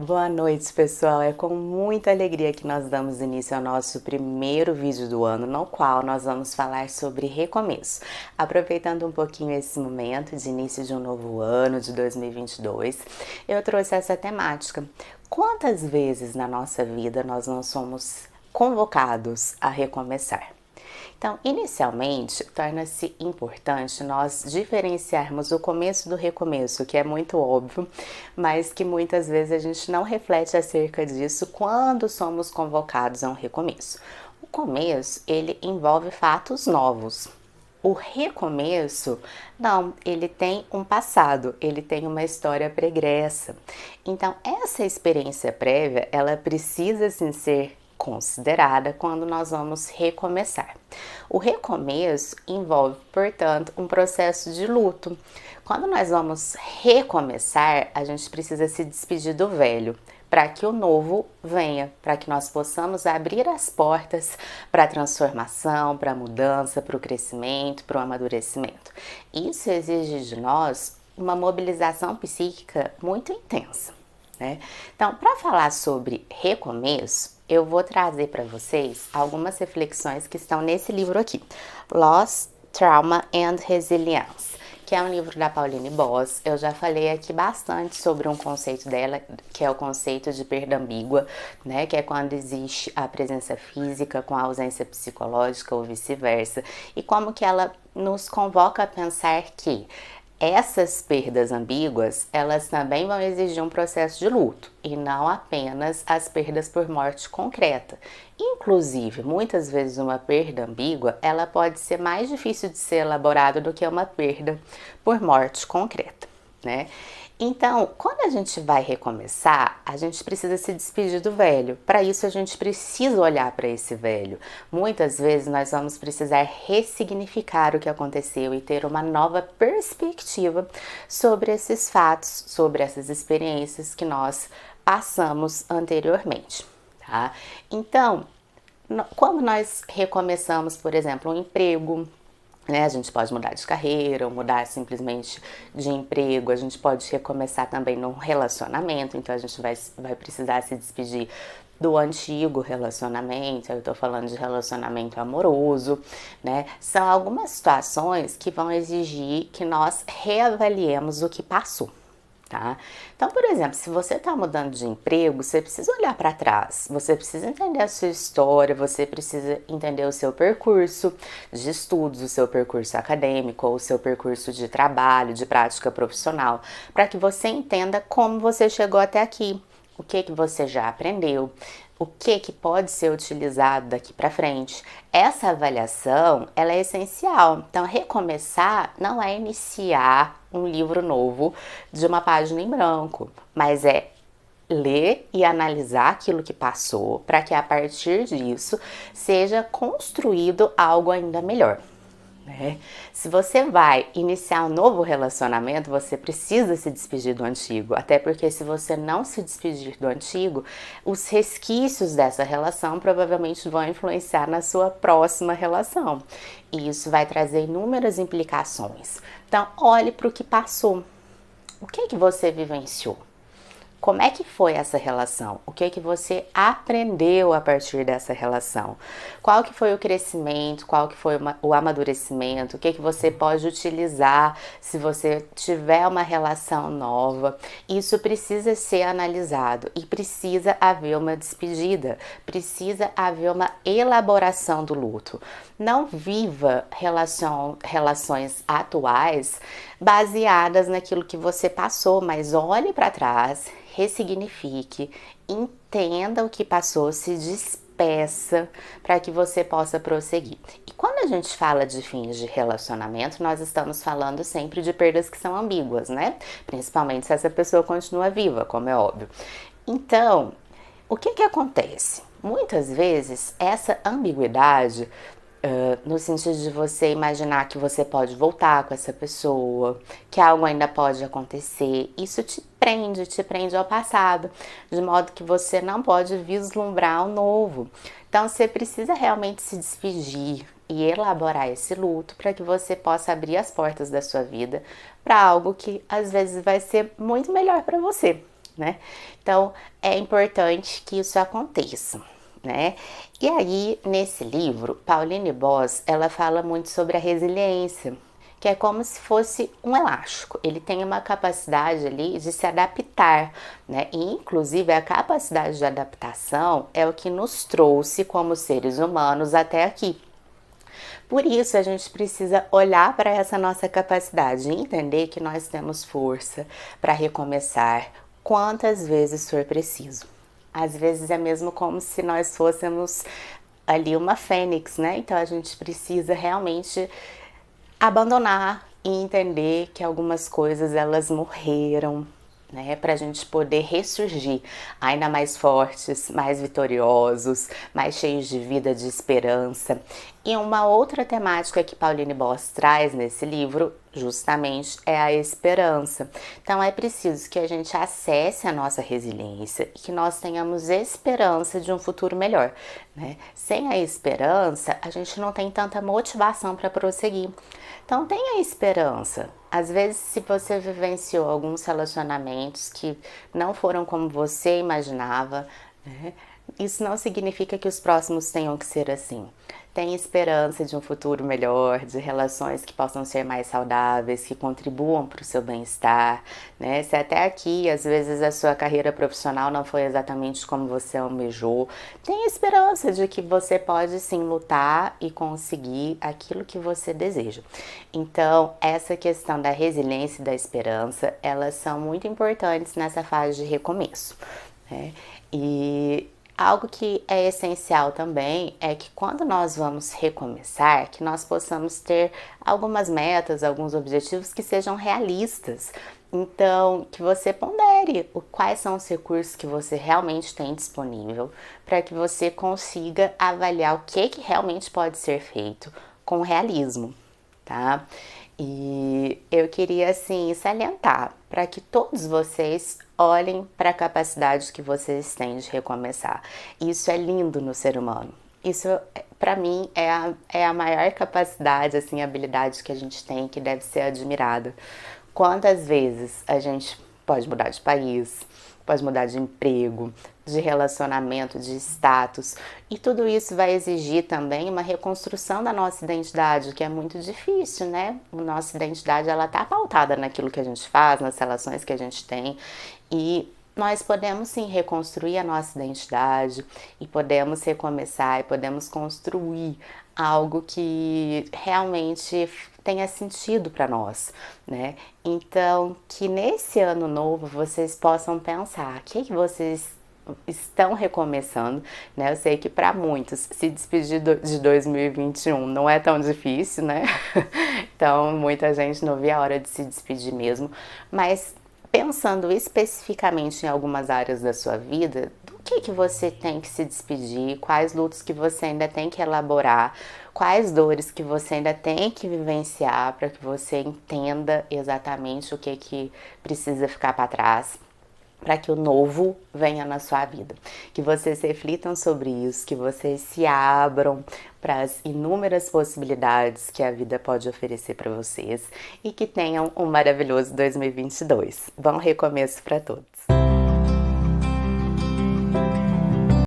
Boa noite, pessoal. É com muita alegria que nós damos início ao nosso primeiro vídeo do ano, no qual nós vamos falar sobre recomeço. Aproveitando um pouquinho esse momento de início de um novo ano, de 2022, eu trouxe essa temática. Quantas vezes na nossa vida nós não somos convocados a recomeçar? Então, inicialmente, torna-se importante nós diferenciarmos o começo do recomeço, que é muito óbvio, mas que muitas vezes a gente não reflete acerca disso quando somos convocados a um recomeço. O começo, ele envolve fatos novos. O recomeço, não, ele tem um passado, ele tem uma história pregressa. Então, essa experiência prévia, ela precisa sim ser considerada quando nós vamos recomeçar. O recomeço envolve, portanto, um processo de luto. Quando nós vamos recomeçar, a gente precisa se despedir do velho para que o novo venha, para que nós possamos abrir as portas para a transformação, para a mudança, para o crescimento, para o amadurecimento. Isso exige de nós uma mobilização psíquica muito intensa, né? Então, para falar sobre recomeço, eu vou trazer para vocês algumas reflexões que estão nesse livro aqui, Loss, Trauma and Resilience, que é um livro da Pauline Boss. Eu já falei aqui bastante sobre um conceito dela, que é o conceito de perda ambígua, né? Que é quando existe a presença física com a ausência psicológica ou vice-versa, e como que ela nos convoca a pensar que essas perdas ambíguas, elas também vão exigir um processo de luto e não apenas as perdas por morte concreta. Inclusive, muitas vezes uma perda ambígua, ela pode ser mais difícil de ser elaborada do que uma perda por morte concreta, né? Então, quando a gente vai recomeçar, a gente precisa se despedir do velho. Para isso, a gente precisa olhar para esse velho. Muitas vezes, nós vamos precisar ressignificar o que aconteceu e ter uma nova perspectiva sobre esses fatos, sobre essas experiências que nós passamos anteriormente, tá? Então, quando nós recomeçamos, por exemplo, um emprego, né? A gente pode mudar de carreira ou mudar simplesmente de emprego, a gente pode recomeçar também num relacionamento, então a gente vai precisar se despedir do antigo relacionamento, eu tô falando de relacionamento amoroso, né? São algumas situações que vão exigir que nós reavaliemos o que passou. Tá? Então, por exemplo, se você está mudando de emprego, você precisa olhar para trás, você precisa entender a sua história, você precisa entender o seu percurso de estudos, o seu percurso acadêmico, ou o seu percurso de trabalho, de prática profissional, para que você entenda como você chegou até aqui, o que você já aprendeu, o que pode ser utilizado daqui para frente. Essa avaliação, ela é essencial. Então, recomeçar não é iniciar um livro novo de uma página em branco, mas é ler e analisar aquilo que passou para que a partir disso seja construído algo ainda melhor. Se você vai iniciar um novo relacionamento, você precisa se despedir do antigo, até porque se você não se despedir do antigo, os resquícios dessa relação provavelmente vão influenciar na sua próxima relação, e isso vai trazer inúmeras implicações. Então, olhe para o que passou. O que você vivenciou? Como é que foi essa relação? O que você aprendeu a partir dessa relação? Qual que foi o crescimento? Qual que foi o amadurecimento? O que você pode utilizar se você tiver uma relação nova? Isso precisa ser analisado e precisa haver uma despedida, precisa haver uma elaboração do luto. Não viva relações atuais baseadas naquilo que você passou, mas olhe para trás, ressignifique, entenda o que passou, se despeça para que você possa prosseguir. E quando a gente fala de fins de relacionamento, nós estamos falando sempre de perdas que são ambíguas, né? Principalmente se essa pessoa continua viva, como é óbvio. Então, o que acontece? Muitas vezes essa ambiguidade, no sentido de você imaginar que você pode voltar com essa pessoa, que algo ainda pode acontecer, isso te prende ao passado, de modo que você não pode vislumbrar o novo. Então você precisa realmente se despedir e elaborar esse luto para que você possa abrir as portas da sua vida para algo que às vezes vai ser muito melhor para você. né? Então, é importante que isso aconteça, né? E aí, nesse livro, Pauline Boss, ela fala muito sobre a resiliência, que é como se fosse um elástico. Ele tem uma capacidade ali de se adaptar, né? E, inclusive, a capacidade de adaptação é o que nos trouxe como seres humanos até aqui. Por isso, a gente precisa olhar para essa nossa capacidade e entender que nós temos força para recomeçar quantas vezes for preciso. Às vezes é mesmo como se nós fôssemos ali uma fênix, né? Então a gente precisa realmente abandonar e entender que algumas coisas elas morreram, né, para a gente poder ressurgir ainda mais fortes, mais vitoriosos, mais cheios de vida, de esperança. E uma outra temática que Pauline Boss traz nesse livro, justamente, é a esperança. Então é preciso que a gente acesse a nossa resiliência e que nós tenhamos esperança de um futuro melhor, né? Sem a esperança, a gente não tem tanta motivação para prosseguir. Então tenha esperança. Às vezes, se você vivenciou alguns relacionamentos que não foram como você imaginava, né, isso não significa que os próximos tenham que ser assim. Tenha esperança de um futuro melhor, de relações que possam ser mais saudáveis, que contribuam para o seu bem-estar, né? Se até aqui, às vezes, a sua carreira profissional não foi exatamente como você almejou, tenha esperança de que você pode sim lutar e conseguir aquilo que você deseja. Então, essa questão da resiliência e da esperança, elas são muito importantes nessa fase de recomeço, né? E algo que é essencial também é que quando nós vamos recomeçar, que nós possamos ter algumas metas, alguns objetivos que sejam realistas. Então, que você pondere quais são os recursos que você realmente tem disponível para que você consiga avaliar o que realmente pode ser feito com realismo, tá? E eu queria assim salientar para que todos vocês olhem para a capacidade que vocês têm de recomeçar. Isso é lindo no ser humano. Isso, para mim, é a maior capacidade, assim, habilidade que a gente tem, que deve ser admirada. Quantas vezes a gente pode mudar de país, pode mudar de emprego, de relacionamento, de status, e tudo isso vai exigir também uma reconstrução da nossa identidade, que é muito difícil, né? A nossa identidade, ela tá pautada naquilo que a gente faz, nas relações que a gente tem, e nós podemos sim reconstruir a nossa identidade e podemos recomeçar e podemos construir algo que realmente tenha sentido para nós, né? Então, que nesse ano novo vocês possam pensar o que vocês estão recomeçando, né? Eu sei que para muitos se despedir de 2021 não é tão difícil, né? Então, muita gente não vê a hora de se despedir mesmo, mas pensando especificamente em algumas áreas da sua vida, do que você tem que se despedir, quais lutos que você ainda tem que elaborar, quais dores que você ainda tem que vivenciar para que você entenda exatamente o que precisa ficar para trás, para que o novo venha na sua vida. Que vocês reflitam sobre isso, que vocês se abram para as inúmeras possibilidades que a vida pode oferecer para vocês e que tenham um maravilhoso 2022. Bom recomeço para todos!